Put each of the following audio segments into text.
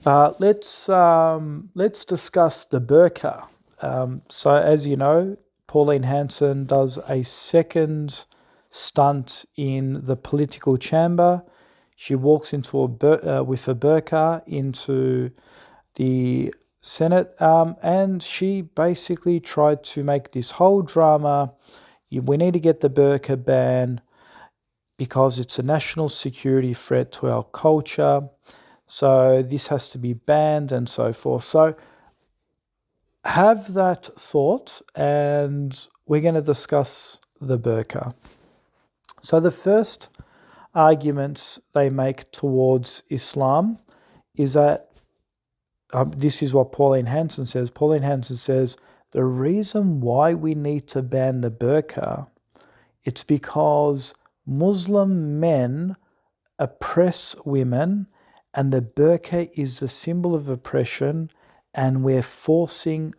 Let's discuss the Burka. So as you know, Pauline Hanson does a second stunt in the political chamber. She walks into with a burqa into the Senate, and she basically tried to make this whole drama. We need to get the burqa ban because it's a national security threat to our culture. So this has to be banned and so forth. So have that thought, and we're going to discuss the burqa. So the first arguments they make towards Islam is that this is what Pauline Hanson says. Pauline Hanson says the reason why we need to ban the burqa, it's because Muslim men oppress women, and the burqa is the symbol of oppression, and we're forcing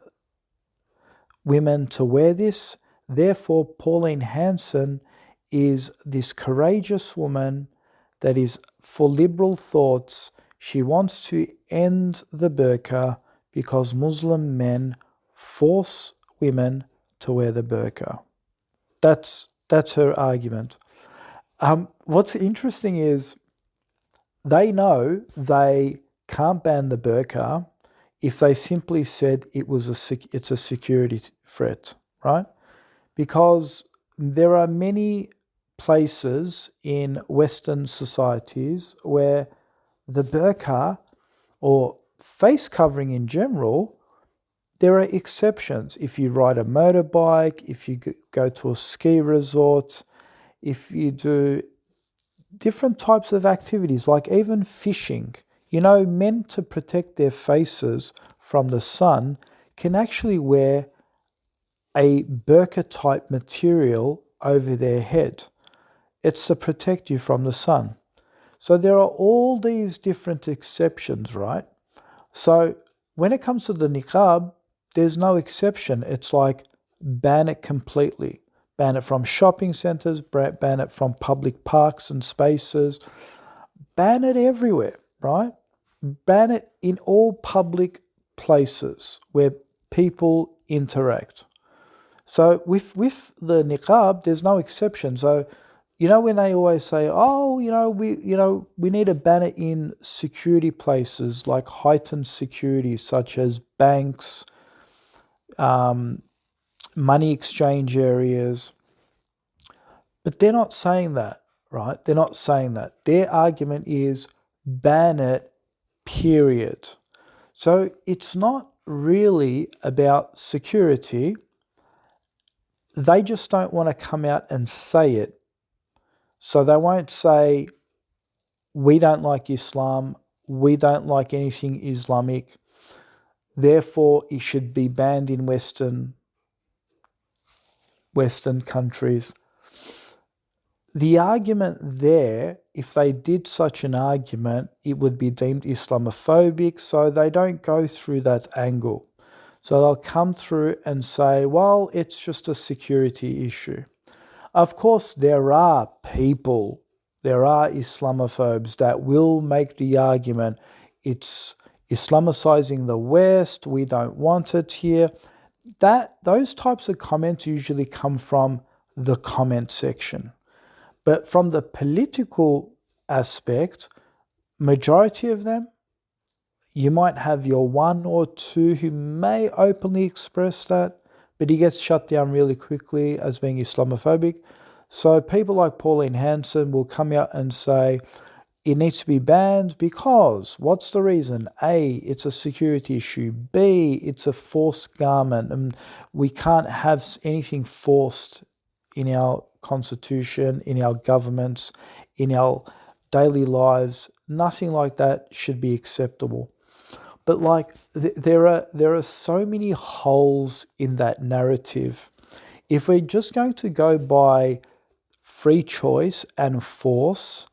women to wear this. Therefore, Pauline Hanson is this courageous woman that is for liberal thoughts. She wants to end the burqa because Muslim men force women to wear the burqa. That's her argument. What's interesting is they know they can't ban the burqa if they simply said it's a security threat, right? Because there are many places in Western societies where the burqa or face covering in general, there are exceptions. If you ride a motorbike, if you go to a ski resort, if you do different types of activities, like even fishing. Men to protect their faces from the sun can actually wear a burqa type material over their head. It's to protect you from the sun. So there are all these different exceptions, right? So when it comes to the niqab, there's no exception. It's like ban it completely. Ban it from shopping centers, ban it from public parks and spaces, ban it everywhere, right? Ban it in all public places where people interact. So with the niqab, there's no exception. So, when they always say, we need to ban it in security places like heightened security, such as banks, money exchange areas. But they're not saying that, right? They're not saying that. Their argument is ban it, period. So it's not really about security. They just don't want to come out and say it. So they won't say, we don't like Islam, we don't like anything Islamic, therefore it should be banned in Western countries. The argument there, if they did such an argument, it would be deemed Islamophobic, so they don't go through that angle. So they'll come through and say, well, it's just a security issue. Of course, there are Islamophobes that will make the argument, it's Islamicizing the West, we don't want it here. Those types of comments usually come from the comment section. But from the political aspect, majority of them, you might have your one or two who may openly express that, but he gets shut down really quickly as being Islamophobic. So people like Pauline Hanson will come out and say, it needs to be banned because, what's the reason? A, it's a security issue. B, it's a forced garment, and we can't have anything forced in our constitution, in our governments, in our daily lives. Nothing like that should be acceptable. But there are so many holes in that narrative. If we're just going to go by free choice and force,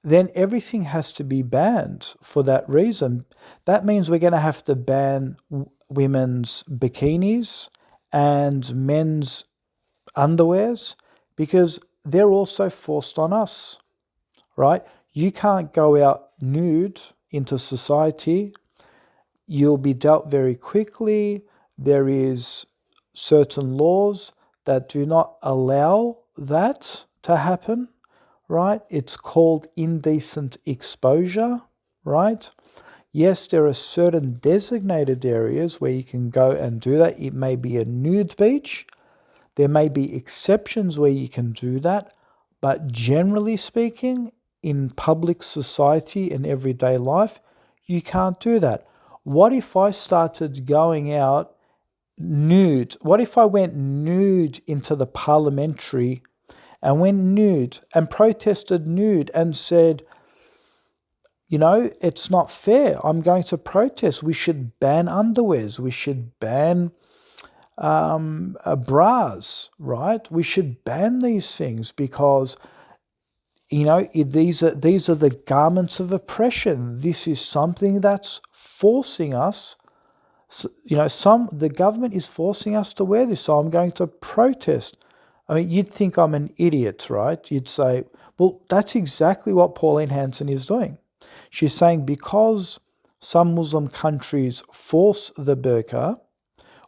then everything has to be banned for that reason. That means we're going to have to ban women's bikinis and men's underwears because they're also forced on us, right? You can't go out nude into society you'll be dealt very quickly. There is certain laws that do not allow that to happen, right? It's called indecent exposure, right? Yes, there are certain designated areas where you can go and do that. It may be a nude beach. There may be exceptions where you can do that, but generally speaking, in public society and everyday life, you can't do that. What if I started going out nude? What if I went nude into the parliamentary and went nude and protested nude and said, it's not fair. I'm going to protest. We should ban underwears. We should ban bras, right? We should ban these things because these are the garments of oppression. This is something that's forcing us. The government is forcing us to wear this, so I'm going to protest. I mean, you'd think I'm an idiot, right? You'd say, well, that's exactly what Pauline Hanson is doing. She's saying because some Muslim countries force the burqa,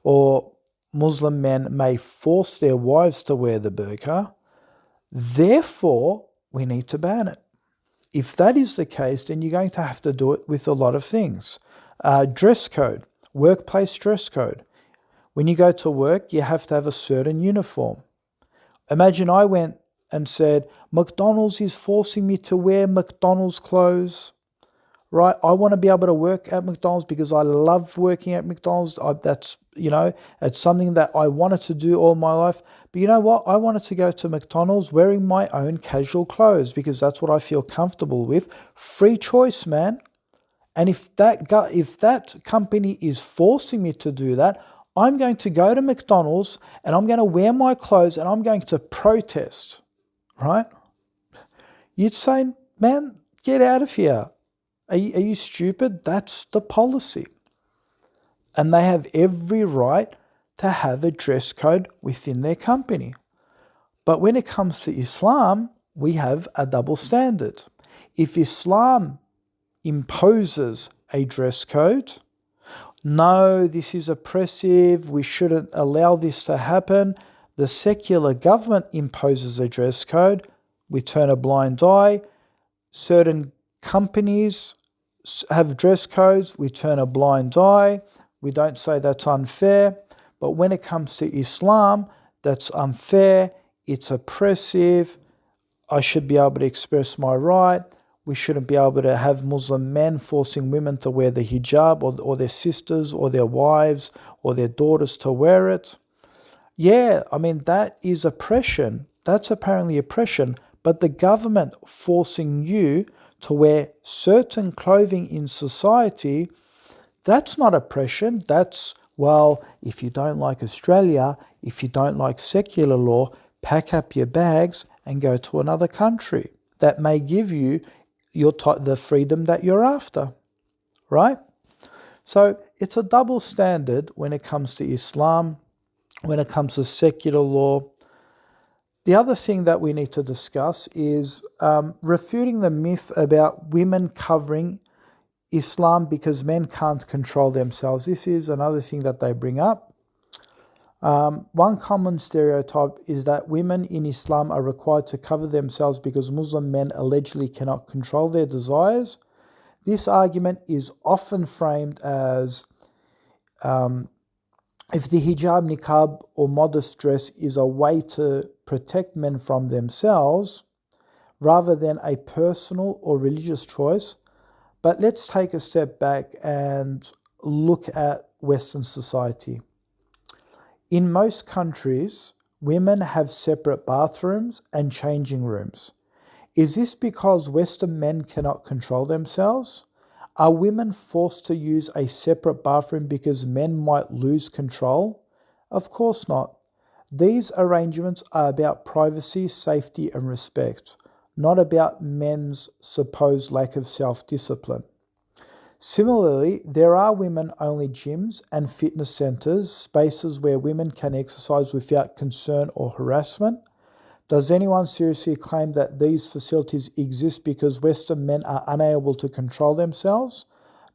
or Muslim men may force their wives to wear the burqa, therefore we need to ban it. If that is the case, then you're going to have to do it with a lot of things. Dress code, workplace dress code. When you go to work, you have to have a certain uniform. Imagine I went and said, McDonald's is forcing me to wear McDonald's clothes. Right, I want to be able to work at McDonald's because I love working at McDonald's. It's something that I wanted to do all my life. But you know what? I wanted to go to McDonald's wearing my own casual clothes because that's what I feel comfortable with. Free choice, man. And if that company is forcing me to do that, I'm going to go to McDonald's and I'm going to wear my clothes and I'm going to protest. Right? You'd say, man, get out of here. Are you stupid? That's the policy. And they have every right to have a dress code within their company. But when it comes to Islam, we have a double standard. If Islam imposes a dress code, no, this is oppressive, we shouldn't allow this to happen. The secular government imposes a dress code, we turn a blind eye. Certain companies have dress codes, we turn a blind eye, we don't say that's unfair. But when it comes to Islam, that's unfair, it's oppressive, I should be able to express my right, we shouldn't be able to have Muslim men forcing women to wear the hijab or their sisters or their wives or their daughters to wear it. Yeah, I mean, that is oppression. That's apparently oppression. But the government forcing you to wear certain clothing in society, that's not oppression. That's, well, if you don't like Australia, if you don't like secular law, pack up your bags and go to another country that may give you the freedom that you're after, right? So it's a double standard when it comes to Islam, when it comes to secular law. The other thing that we need to discuss is refuting the myth about women covering Islam because men can't control themselves. This is another thing that they bring up. One common stereotype is that women in Islam are required to cover themselves because Muslim men allegedly cannot control their desires. This argument is often framed as if the hijab, niqab, or modest dress is a way to protect men from themselves rather than a personal or religious choice. But let's take a step back and look at Western society. In most countries, women have separate bathrooms and changing rooms. Is this because Western men cannot control themselves? Are women forced to use a separate bathroom because men might lose control? Of course not. These arrangements are about privacy, safety, and respect, not about men's supposed lack of self-discipline. Similarly, there are women-only gyms and fitness centres, spaces where women can exercise without concern or harassment. Does anyone seriously claim that these facilities exist because Western men are unable to control themselves?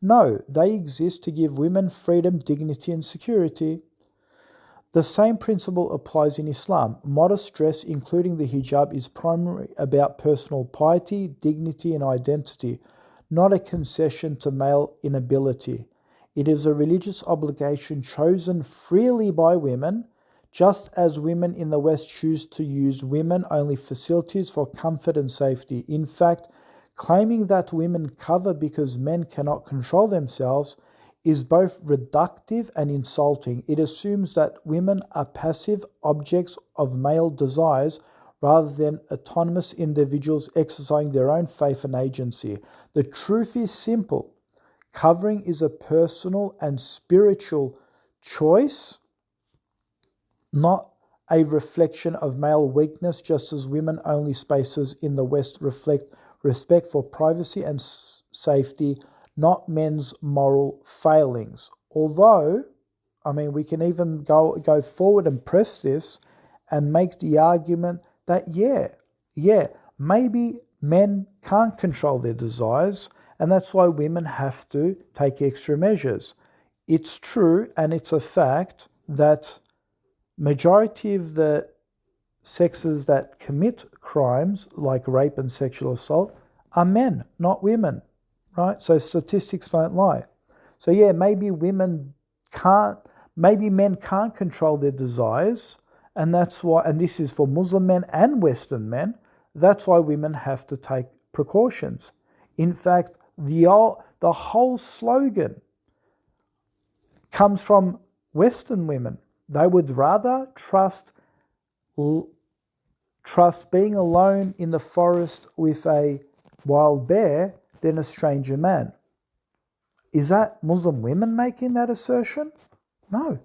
No, they exist to give women freedom, dignity, and security. The same principle applies in Islam. Modest dress, including the hijab, is primarily about personal piety, dignity, and identity, not a concession to male inability. It is a religious obligation chosen freely by women, just as women in the West choose to use women-only facilities for comfort and safety. In fact, claiming that women cover because men cannot control themselves is both reductive and insulting. It assumes that women are passive objects of male desires rather than autonomous individuals exercising their own faith and agency. The truth is simple. Covering is a personal and spiritual choice, not a reflection of male weakness, just as women-only spaces in the West reflect respect for privacy and safety, not men's moral failings. Although, we can even go forward and press this and make the argument that, maybe men can't control their desires, and that's why women have to take extra measures. It's true, and it's a fact that majority of the sexes that commit crimes like rape and sexual assault are men, not women, right? So statistics don't lie. So maybe men can't control their desires, and that's why, and this is for Muslim men and Western men, that's why women have to take precautions. In fact, the whole slogan comes from Western women. They would rather trust being alone in the forest with a wild bear than a stranger man. Is that Muslim women making that assertion? No.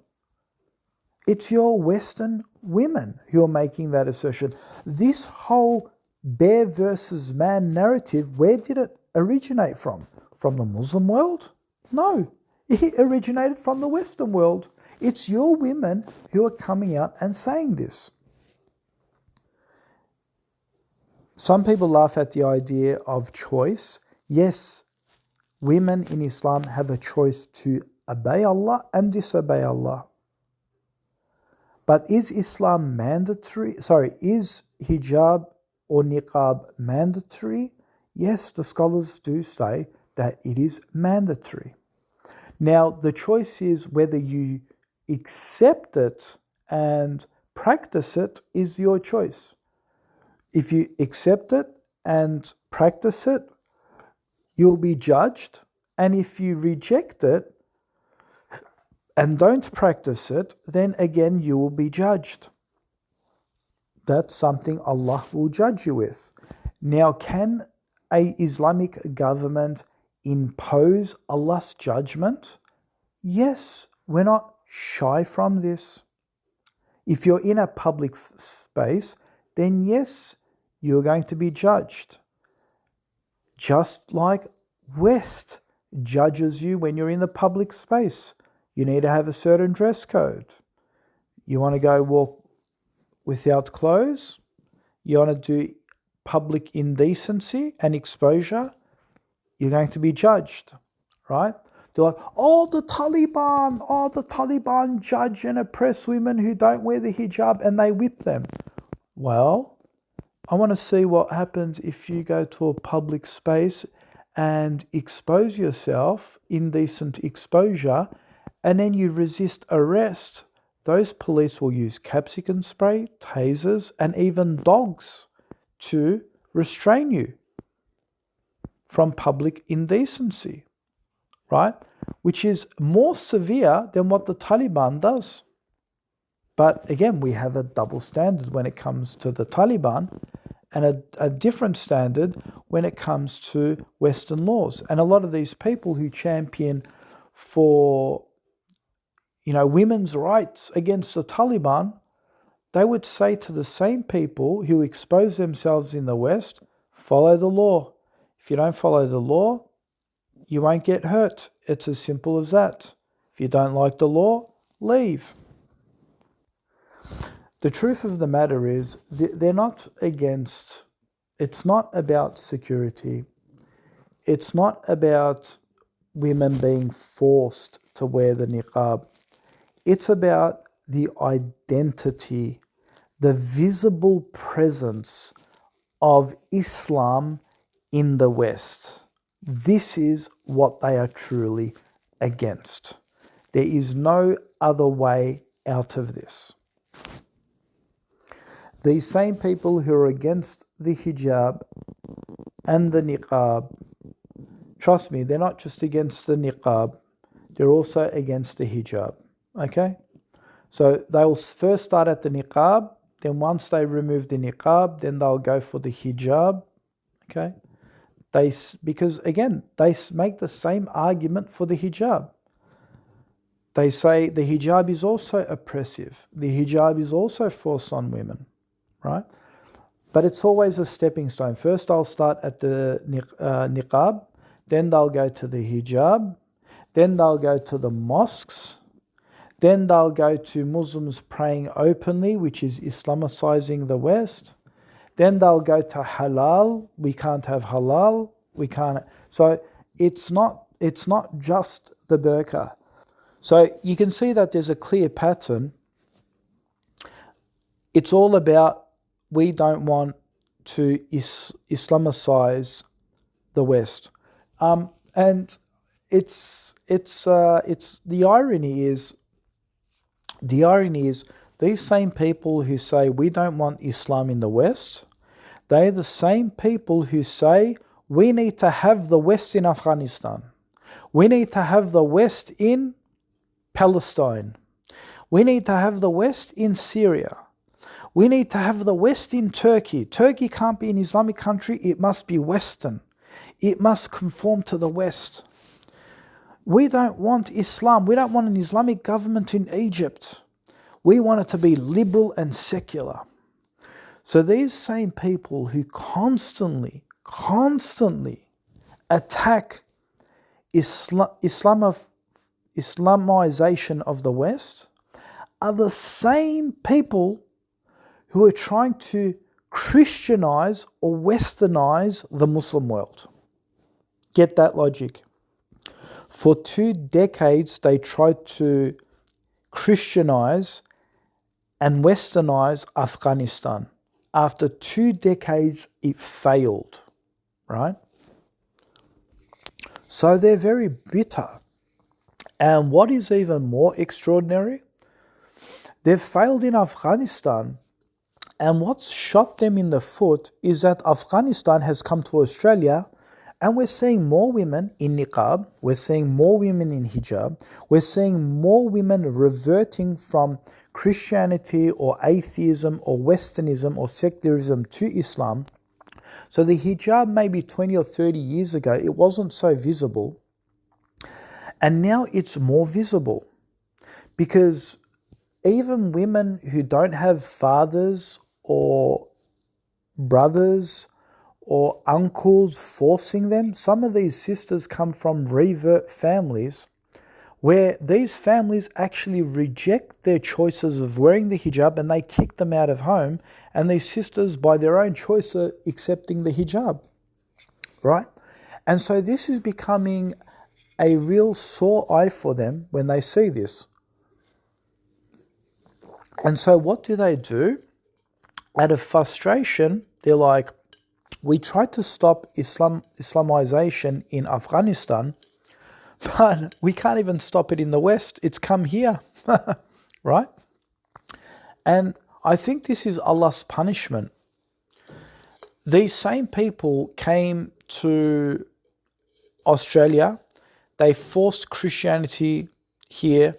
It's your Western women who are making that assertion. This whole bear versus man narrative, where did it originate from? From the Muslim world? No. It originated from the Western world. It's your women who are coming out and saying this. Some people laugh at the idea of choice. Yes, women in Islam have a choice to obey Allah and disobey Allah. But is Islam mandatory? Is hijab or niqab mandatory? Yes, the scholars do say that it is mandatory. Now, the choice is whether you accept it and practice it is your choice. If you accept it and practice it, you'll be judged. And if you reject it and don't practice it, then again you will be judged. That's something Allah will judge you with. Now, can an Islamic government impose Allah's judgment? Yes, we're not shy from this. If you're in a public space, then yes, you're going to be judged. Just like West judges you when you're in the public space. You need to have a certain dress code. You want to go walk without clothes? You want to do public indecency and exposure? You're going to be judged, right? They're like, the Taliban judge and oppress women who don't wear the hijab and they whip them. Well, I want to see what happens if you go to a public space and expose yourself, indecent exposure, and then you resist arrest. Those police will use capsicum spray, tasers, and even dogs to restrain you from public indecency, right? Which is more severe than what the Taliban does. But again, we have a double standard when it comes to the Taliban and a different standard when it comes to Western laws. And a lot of these people who champion for, women's rights against the Taliban, they would say to the same people who expose themselves in the West, follow the law. If you don't follow the law, you won't get hurt. It's as simple as that. If you don't like the law, leave. The truth of the matter is, they're not against, it's not about security. It's not about women being forced to wear the niqab. It's about the identity, the visible presence of Islam in the West. This is what they are truly against. There is no other way out of this. These same people who are against the hijab and the niqab, trust me, they're not just against the niqab, they're also against the hijab. Okay? So they'll first start at the niqab, then once they remove the niqab, then they'll go for the hijab. Okay? Because again, they make the same argument for the hijab. They say the hijab is also oppressive. The hijab is also forced on women, right? But it's always a stepping stone. First, I'll start at the niqab, then they'll go to the hijab, then they'll go to the mosques, then they'll go to Muslims praying openly, which is Islamicizing the West. Then they'll go to halal. We can't have halal. We can't. So it's not just the burqa. So you can see that there's a clear pattern. It's all about we don't want to Islamicize the West, and it's the irony is these same people who say we don't want Islam in the West, they're the same people who say we need to have the West in Afghanistan. We need to have the West in Palestine. We need to have the West in Syria. We need to have the West in Turkey. Turkey can't be an Islamic country. It must be Western. It must conform to the West. We don't want Islam. We don't want an Islamic government in Egypt. We want it to be liberal and secular. So these same people who constantly attack Islamization of the West are the same people who are trying to Christianize or Westernize the Muslim world. Get that logic. For 2 decades, they tried to Christianize and Westernize Afghanistan. After 2 decades, it failed, right? So they're very bitter. And what is even more extraordinary, they've failed in Afghanistan. And what's shot them in the foot is that Afghanistan has come to Australia, and we're seeing more women in niqab, we're seeing more women in hijab, we're seeing more women reverting from Christianity or atheism or Westernism or secularism to Islam. So the hijab maybe 20 or 30 years ago, it wasn't so visible. And now it's more visible because even women who don't have fathers or brothers or uncles forcing them, some of these sisters come from revert families where these families actually reject their choices of wearing the hijab and they kick them out of home, and these sisters by their own choice are accepting the hijab, right? And so this is becoming a real sore eye for them when they see this. And so what do? Out of frustration, they're like, we tried to stop Islamization in Afghanistan, but we can't even stop it in the West. It's come here, right? And I think this is Allah's punishment. These same people came to Australia. They forced Christianity here.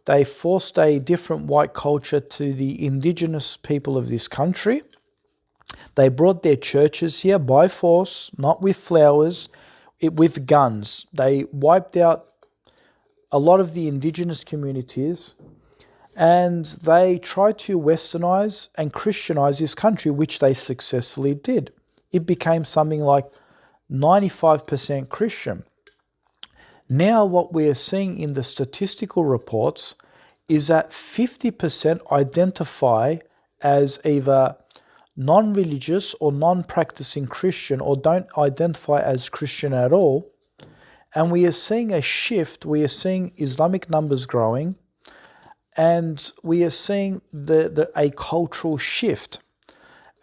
They forced a different white culture to the indigenous people of this country. They brought their churches here by force, not with flowers, with guns. They wiped out a lot of the indigenous communities, and they tried to westernize and Christianize this country, which they successfully did. It became something like 95% Christian. Now what we are seeing in the statistical reports is that 50% identify as either non-religious or non-practicing Christian or don't identify as Christian at all. And we are seeing a shift. We are seeing Islamic numbers growing, and we are seeing a cultural shift.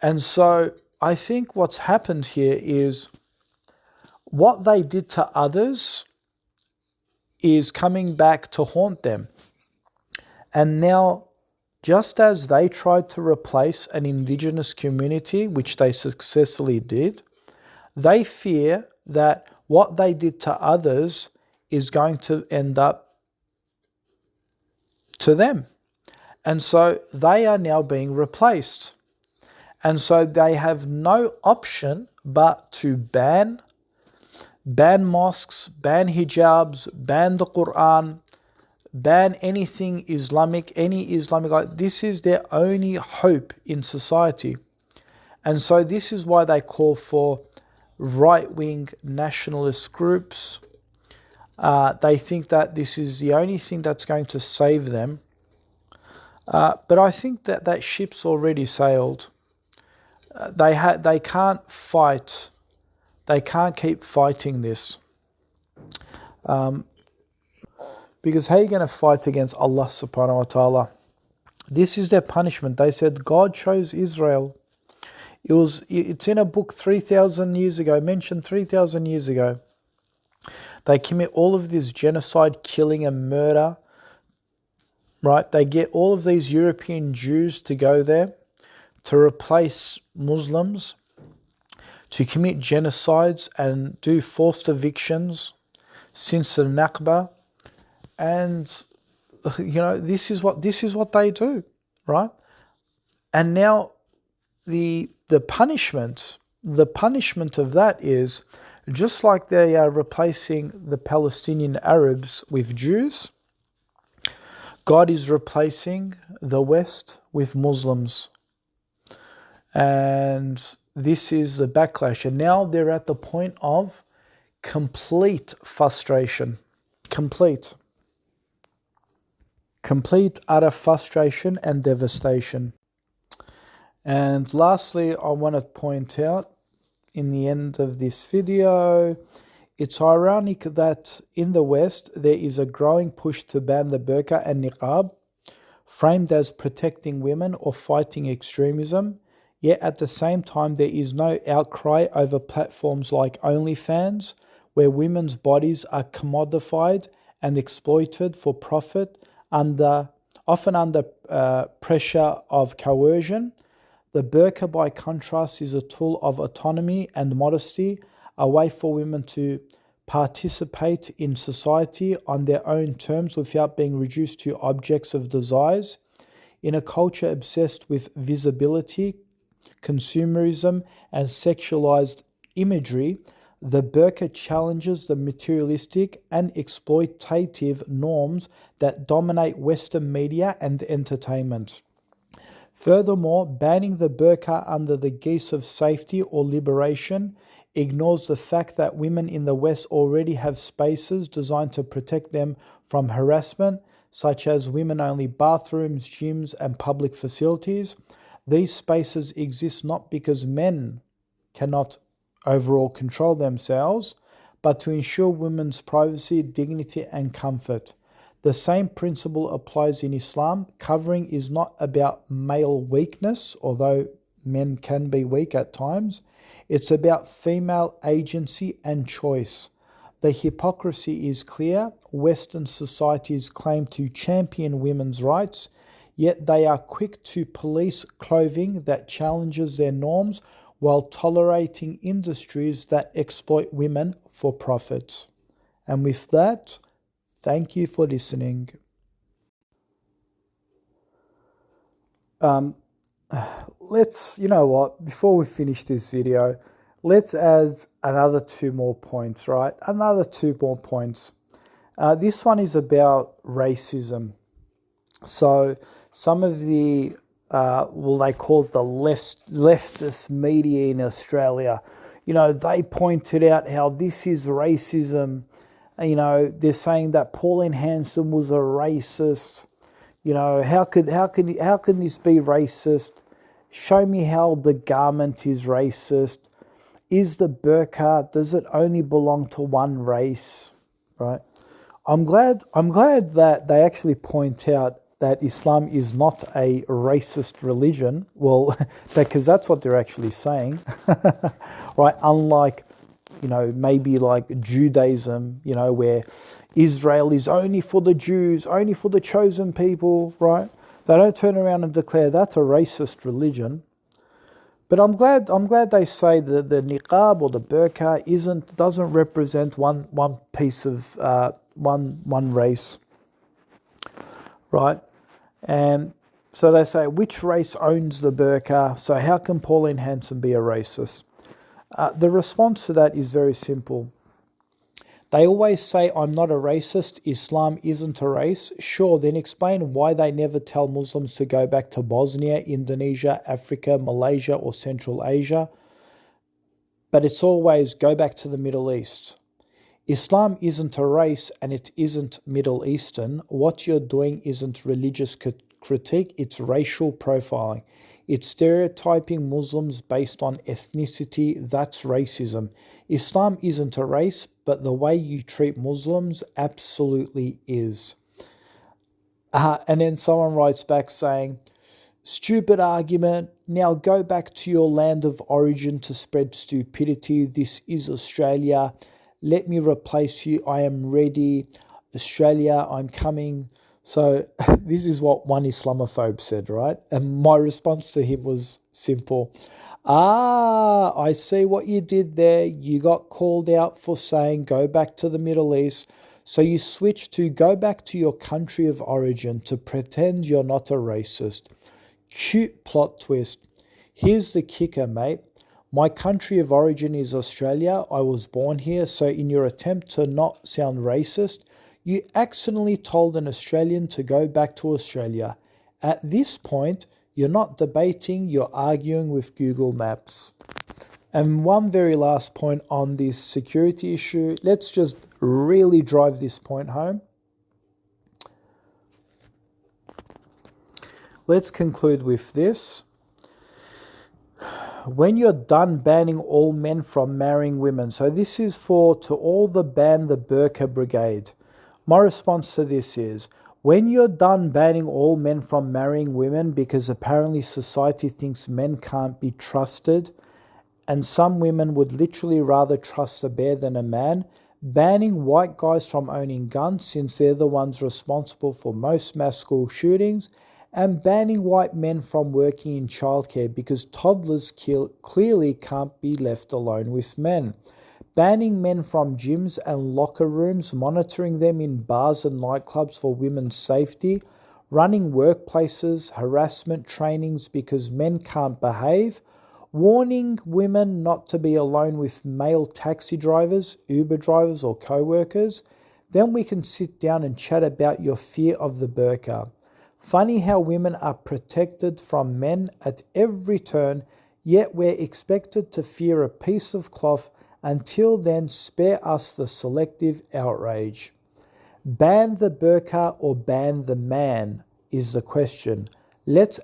And so I think what's happened here is what they did to others is coming back to haunt them. And now, just as they tried to replace an indigenous community, which they successfully did, they fear that what they did to others is going to end up to them. And so they are now being replaced. And so they have no option but to ban mosques, ban hijabs, ban the Quran, ban anything Islamic, any Islamic. This is their only hope in society. And so this is why they call for right-wing nationalist groups. They think that this is the only thing that's going to save them. But I think that ship's already sailed. They can't fight. They can't keep fighting this. Because how are you going to fight against Allah subhanahu wa ta'ala? This is their punishment. They said God chose Israel. It's in a book 3,000 years ago, mentioned 3,000 years ago. They commit all of this genocide, killing and murder, right? They get all of these European Jews to go there to replace Muslims, to commit genocides and do forced evictions since the Nakba. And, this is what they do, right? And now the punishment of that is just like they are replacing the Palestinian Arabs with Jews, God is replacing the West with Muslims. And this is the backlash. And now they're at the point of complete frustration. Complete utter frustration and devastation. And lastly, I want to point out in the end of this video, it's ironic that in the West there is a growing push to ban the burqa and niqab, framed as protecting women or fighting extremism, yet at the same time there is no outcry over platforms like OnlyFans, where women's bodies are commodified and exploited for profit, often under pressure of coercion. The burqa, by contrast, is a tool of autonomy and modesty, a way for women to participate in society on their own terms without being reduced to objects of desires. In a culture obsessed with visibility, consumerism, and sexualized imagery, the burqa challenges the materialistic and exploitative norms that dominate Western media and entertainment. Furthermore, banning the burqa under the guise of safety or liberation ignores the fact that women in the West already have spaces designed to protect them from harassment, such as women-only bathrooms, gyms, and public facilities. These spaces exist not because men cannot overall control themselves, but to ensure women's privacy, dignity, and comfort. The same principle applies in Islam. Covering is not about male weakness, although men can be weak at times. It's about female agency and choice. The hypocrisy is clear. Western societies claim to champion women's rights, yet they are quick to police clothing that challenges their norms while tolerating industries that exploit women for profit. And with that, thank you for listening. Before we finish this video, let's add another 2 more points, right? Another 2 more points. This one is about racism. So some of the, they call it the leftist media in Australia, they pointed out how this is racism. They're saying that Pauline Hanson was a racist. How can this be racist? Show me how the garment is racist. Is the burqa, does it only belong to one race? right? I'm glad that they actually point out that Islam is not a racist religion. Well, because that's what they're actually saying, right? Unlike, maybe like Judaism, where Israel is only for the Jews, only for the chosen people, right? They don't turn around and declare that's a racist religion. But I'm glad they say that the niqab or the burqa doesn't represent one piece of one race, right? And so they say, which race owns the burqa? So how can Pauline Hanson be a racist? The response to that is very simple. They always say, I'm not a racist, Islam isn't a race. Sure, then explain why they never tell Muslims to go back to Bosnia, Indonesia, Africa, Malaysia, or Central Asia. But it's always go back to the Middle East. Islam isn't a race and it isn't Middle Eastern. What you're doing isn't religious critique, it's racial profiling. It's stereotyping Muslims based on ethnicity. That's racism. Islam isn't a race, but the way you treat Muslims absolutely is. And then someone writes back saying, stupid argument. Now go back to your land of origin to spread stupidity. This is Australia. Let me replace you. I am ready. Australia, I'm coming. So this is what one Islamophobe said, right? And my response to him was simple. I see what you did there. You got called out for saying go back to the Middle East. So you switched to go back to your country of origin to pretend you're not a racist. Cute plot twist. Here's the kicker, mate. My country of origin is Australia. I was born here. So in your attempt to not sound racist, you accidentally told an Australian to go back to Australia. At this point, you're not debating, you're arguing with Google Maps. And one very last point on this security issue. Let's just really drive this point home. Let's conclude with this. When you're done banning all men from marrying women, so this is to all the ban the burqa brigade. My response to this is, when you're done banning all men from marrying women because apparently society thinks men can't be trusted, and some women would literally rather trust a bear than a man, banning white guys from owning guns since they're the ones responsible for most mass school shootings, and banning white men from working in childcare because toddlers clearly can't be left alone with men. Banning men from gyms and locker rooms, monitoring them in bars and nightclubs for women's safety, running workplaces, harassment trainings because men can't behave, warning women not to be alone with male taxi drivers, Uber drivers or co-workers. Then we can sit down and chat about your fear of the burqa. Funny how women are protected from men at every turn, yet we're expected to fear a piece of cloth. Until then, spare us the selective outrage. Ban the burqa or ban the man is the question. Let's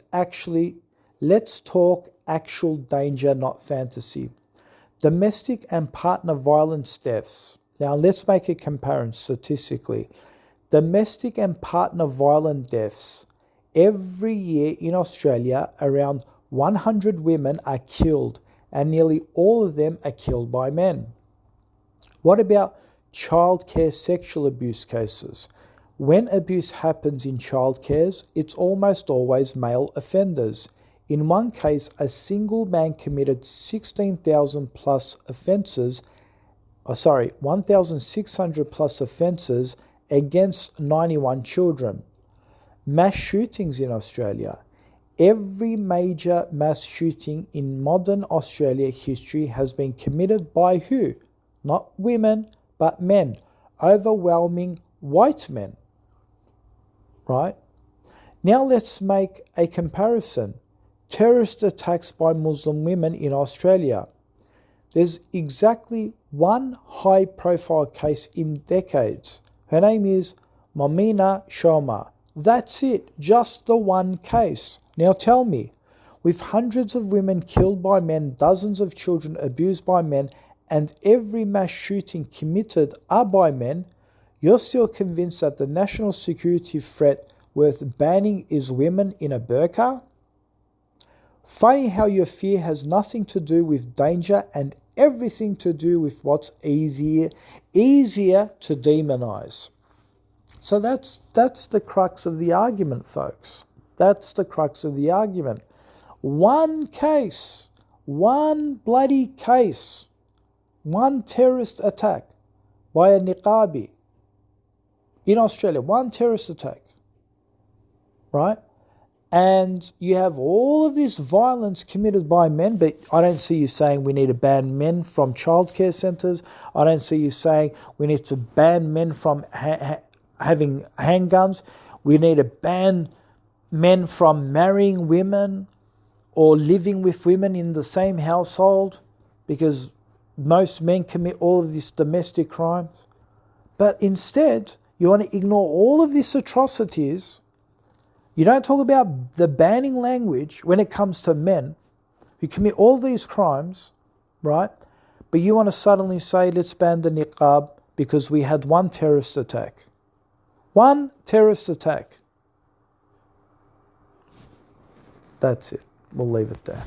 talk actual danger, not fantasy. Domestic and partner violence deaths. Now let's make a comparison statistically. Domestic and partner violent deaths. Every year in Australia, around 100 women are killed, and nearly all of them are killed by men. What about childcare sexual abuse cases? When abuse happens in childcares, it's almost always male offenders. In one case, a single man committed 1,600 plus offences against 91 children. Mass shootings in Australia. Every major mass shooting in modern Australia history has been committed by who? Not women, but men. Overwhelming white men. Right? Now let's make a comparison. Terrorist attacks by Muslim women in Australia. There's exactly one high-profile case in decades. Her name is Momina Shoma. That's it, just the one case. Now tell me, with hundreds of women killed by men, dozens of children abused by men, and every mass shooting committed are by men, You're still convinced that the national security threat worth banning is women in a burqa? Funny how your fear has nothing to do with danger and everything to do with what's easier to demonize. So that's the crux of the argument, folks. That's the crux of the argument. One case, one bloody case, one terrorist attack by a niqabi in Australia, one terrorist attack, right? And you have all of this violence committed by men, but I don't see you saying we need to ban men from childcare centres. I don't see you saying we need to ban men from having handguns. We need to ban men from marrying women or living with women in the same household, because most men commit all of these domestic crimes. But instead, you want to ignore all of these atrocities. You don't talk about the banning language when it comes to men who commit all these crimes, right? But you want to suddenly say, let's ban the niqab because we had one terrorist attack. One terrorist attack. That's it. We'll leave it there.